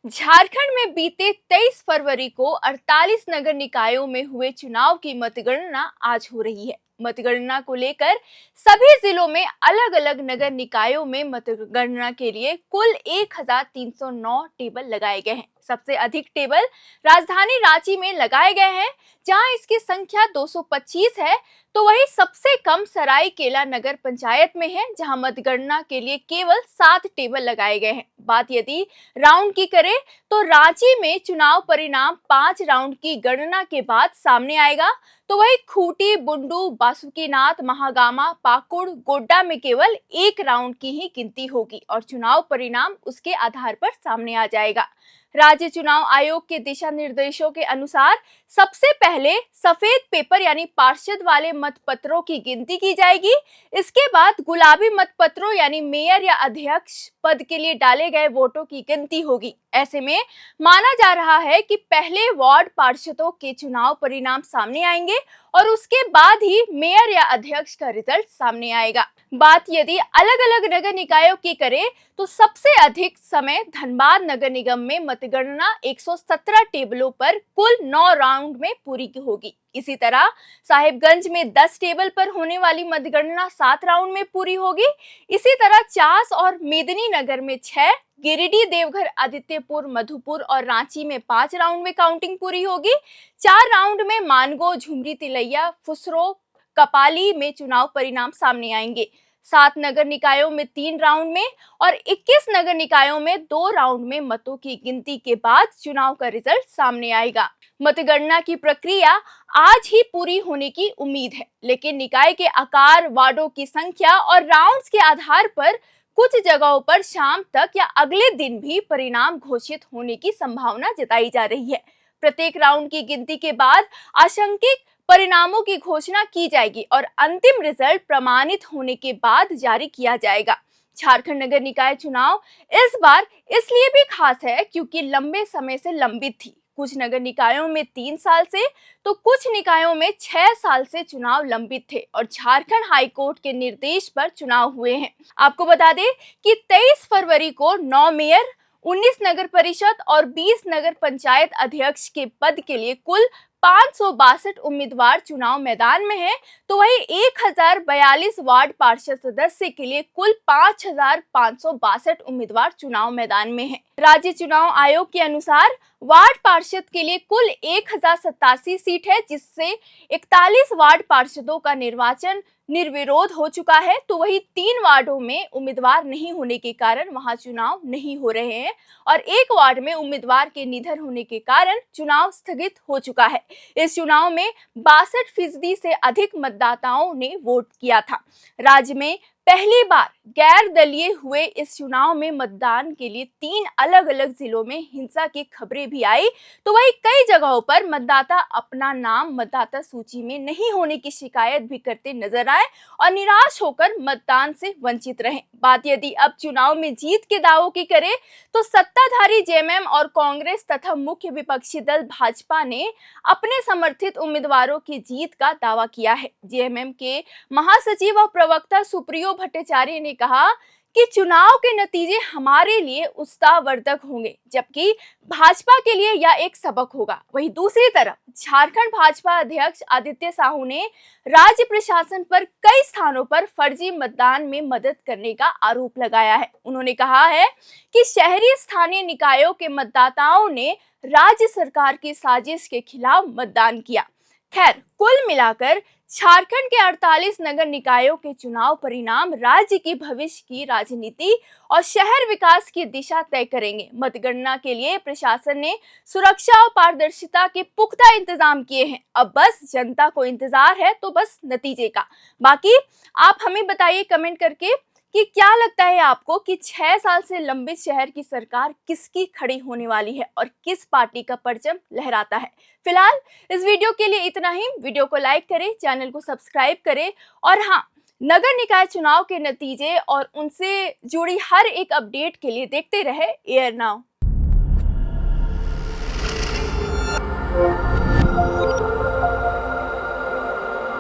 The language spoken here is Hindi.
झारखंड में बीते 23 फरवरी को 48 नगर निकायों में हुए चुनाव की मतगणना आज हो रही है। मतगणना को लेकर सभी जिलों में अलग अलग नगर निकायों में मतगणना के लिए कुल 1309 टेबल लगाए गए हैं। सबसे अधिक टेबल राजधानी रांची में लगाए गए हैं, जहां इसकी संख्या 225 है। तो वही सबसे कम सरायकेला नगर पंचायत में है, जहां मतगणना के लिए केवल 7 टेबल लगाए गए हैं। बात यदि राउंड की करें तो रांची में चुनाव परिणाम 5 राउंड की गणना के बाद सामने आएगा। तो वही खूंटी, बुंडू, बासुकीनाथ, महागामा, पाकुड़, गोड्डा में केवल 1 राउंड की ही गिनती होगी और चुनाव परिणाम उसके आधार पर सामने आ जाएगा। राज्य चुनाव आयोग के दिशा निर्देशों के अनुसार सबसे पहले सफेद पेपर यानी पार्षद वाले मतपत्रों की गिनती की जाएगी। इसके बाद गुलाबी मतपत्रों यानी मेयर या अध्यक्ष पद के लिए डाले गए वोटों की गिनती होगी। ऐसे में माना जा रहा है कि पहले वार्ड पार्षदों के चुनाव परिणाम सामने आएंगे और उसके बाद ही मेयर या अध्यक्ष का रिजल्ट सामने आएगा। बात यदि अलग अलग नगर निकायों की करें तो सबसे अधिक समय धनबाद नगर निगम में मतगणना 117 टेबलों पर कुल 9 राउंड में पूरी होगी। इसी तरह साहिबगंज में 10 टेबल पर होने वाली मतगणना 7 राउंड में पूरी होगी। इसी तरह चास और मेदिनीनगर में 6, गिरिडीह, देवघर, आदित्यपुर, मधुपुर और रांची में 5 राउंड में काउंटिंग पूरी होगी। 4 राउंड में मानगो, झुमरी, तिलैया, फुसरो, कपाली में चुनाव परिणाम सामने आएंगे। 7 नगर निकायों में 3 राउंड में और 21 नगर निकायों में 2 राउंड में मतों की गिनती के बाद चुनाव का रिजल्ट सामने आएगा। मतगणना की प्रक्रिया आज ही पूरी होने की उम्मीद है, लेकिन निकाय के आकार, वार्डों की संख्या और राउंड्स के आधार पर कुछ जगहों पर शाम तक या अगले दिन भी परिणाम घोषित होने की संभावना जताई जा रही है। प्रत्येक राउंड की गिनती के बाद आंशिक परिणामों की घोषणा की जाएगी और अंतिम रिजल्ट प्रमाणित होने के बाद जारी किया जाएगा। झारखंड नगर निकाय चुनाव इस बार इसलिए भी खास है क्योंकि लंबे समय से लंबित थी। कुछ नगर निकायों में 3 साल से तो कुछ निकायों में 6 साल से चुनाव लंबित थे और झारखंड हाई कोर्ट के निर्देश पर चुनाव हुए हैं। आपको बता दें कि 23 फरवरी को 9 मेयर, 19 नगर परिषद और 20 नगर पंचायत अध्यक्ष के पद के लिए कुल 562 उम्मीदवार चुनाव मैदान में हैं। तो वही 1042 वार्ड पार्षद सदस्य के लिए कुल 5562 उम्मीदवार चुनाव मैदान में हैं। राज्य चुनाव आयोग के अनुसार वार्ड पार्षद के लिए कुल 1087 सीट है, जिससे 41 वार्ड पार्षदों का निर्वाचन निर्विरोध हो चुका है। तो वही 3 वार्डों में उम्मीदवार नहीं होने के कारण वहां चुनाव नहीं हो रहे हैं और 1 वार्ड में उम्मीदवार के निधन होने के कारण चुनाव स्थगित हो चुका है। इस चुनाव में 62% से अधिक मतदाताओं ने वोट किया था। राज्य में पहली बार गैर दलीय हुए इस चुनाव में मतदान के लिए 3 अलग अलग जिलों में हिंसा की खबरें भी आई। तो वही कई जगहों पर मतदाता अपना नाम मतदाता सूची में नहीं होने की शिकायत भी करते नजर आए और निराश होकर मतदान से वंचित रहे। बात यदि अब चुनाव में जीत के दावों की करें तो सत्ताधारी जेएमएम और कांग्रेस तथा मुख्य विपक्षी दल भाजपा ने अपने समर्थित उम्मीदवारों की जीत का दावा किया है। जेएमएम के महासचिव और प्रवक्ता सुप्रियो भट्टाचार्य ने कहा कि चुनाव के नतीजे हमारे लिए उत्साहवर्धक होंगे, जबकि भाजपा के लिए यह एक सबक होगा। वहीं दूसरी तरफ झारखंड भाजपा अध्यक्ष आदित्य साहू ने राज्य प्रशासन पर कई स्थानों पर फर्जी मतदान में मदद करने का आरोप लगाया है। उन्होंने कहा है कि शहरी स्थानीय निकायों के मतदाताओं ने राज्य सरकार की साजिश के खिलाफ मतदान किया। खैर, कुल मिलाकर झारखंड के 48 नगर निकायों के चुनाव परिणाम राज्य की भविष्य की राजनीति और शहर विकास की दिशा तय करेंगे। मतगणना के लिए प्रशासन ने सुरक्षा और पारदर्शिता के पुख्ता इंतजाम किए हैं। अब बस जनता को इंतजार है तो बस नतीजे का। बाकी आप हमें बताइए कमेंट करके कि क्या लगता है आपको कि 6 साल से लंबित शहर की सरकार किसकी खड़ी होने वाली है और किस पार्टी का परचम लहराता है। फिलहाल इस वीडियो के लिए इतना ही। वीडियो को लाइक करें, चैनल को सब्सक्राइब करें और हाँ, नगर निकाय चुनाव के नतीजे और उनसे जुड़ी हर एक अपडेट के लिए देखते रहे एयर नाउ।